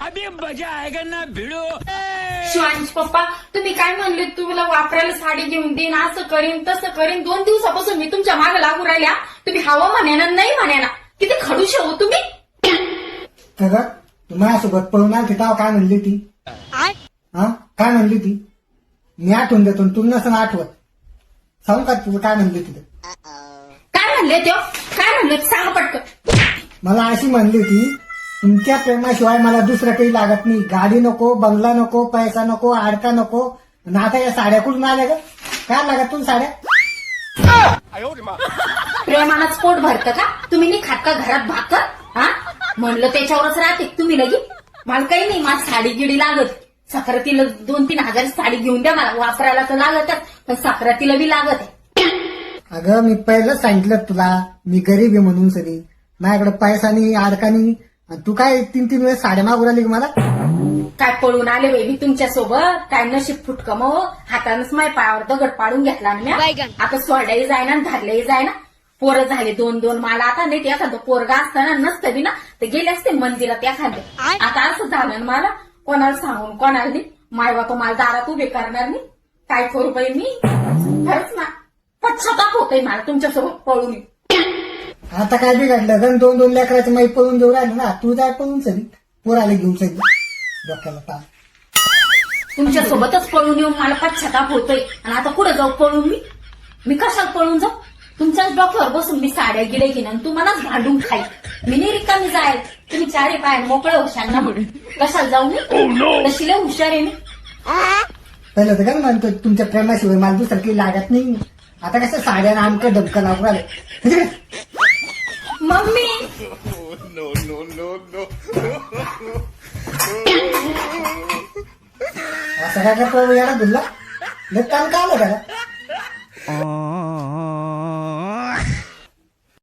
अभी मजा आएगा ना भिडो. शिवांश पप्पा तुम्ही काय म्हणले तुला वापरायला साडी घेऊन देईन असं करीन तसं करीन 2 दिवसापासून मी तुमच्या मागे लागू राहिल्या तुम्ही हवा म्हणाना नाही म्हणाना किती खडूश हो तुम्ही. सगळं तू माझ्यासोबत पळून आली तेव्हा काय म्हणली ती हा काय म्हणली ती मी आठवून देतो तू नसं आठवत सांगू का तुझं काय म्हणली तिथे काय म्हणले त्यो काय म्हणले सांगा पटकन. मला अशी म्हणली ती तुमच्या प्रेमाशिवाय मला दुसरं काही लागत नाही गाडी नको बंगला नको पैसा नको आडका नको आणि आता या साड्या कुठून आल्या ग काय लागत तुला साड्या प्रेमानंच पोट भरतं का तुम्ही नाही खात का घरात भाकर हा म्हणलं त्याच्यावरच राहते तुम्ही लगी मला काही नाही माझी साडी गिडी लागत सक्रातीला 2-3 हजार साडी घेऊन द्या मला वापरायला तर लागतच पण सक्रातीला बी लागत आहे. अगं मी पहिलंच सांगितलं तुला मी गरीब आहे म्हणून सरी माझ्याकडे पैसा नाही आडका नाही आणि तू काय 3-3 वेळेस साड्या मागू राहिली मला काय पळून आले बाई मी तुमच्या सोबत काय नशीब फुटकं मग हातानंच माझ्या पायावर दगड पाडून घेतला ना मी आता सोडाही जायना धारल्याही जायना पोरं झाले 2-2 मला आता नाही एखादं पोरगा असताना नसतं बी ना तर गेले असते मंदिरात एखादं आता असं झालं ना मला कोणाला सांगून कोणाला नाही माय बापा मला दारात उभे करणार नाही काय करू बाई मी खरंच ना पश्चाताप होतोय मला तुमच्यासोबत पळून. आता काय बिघडलं गण 2-2 लेकराचं माई पळून देऊ राहिलं ना तू जाय पळून सरी पोराला घेऊन सरी डोक्याला पा तुमच्या सोबतच पळून येऊन मला पश्चाताप होतोय आणि आता पुढे जाऊ पळून मी कशाला पळून जाऊ तुमच्याच डोक्यावर बसून मी साड्या गिडे घेईन आणि तुम्हालाच भांडून खाईल मी नाही रिकामी जाईल तुम्ही चारे पाय मोकळे होशाल ना म्हणून कशाला जाऊ मी तशी लय हुशार आहे मी. पहिलं तर काय म्हणतो तुमच्या प्रेमाशिवाय मला दुसरं काही लागत नाही आता कसं साड्या आमकं डबकं लागू राहिले मम्मी असं काय करतो याला तुला काल का आलं त्याला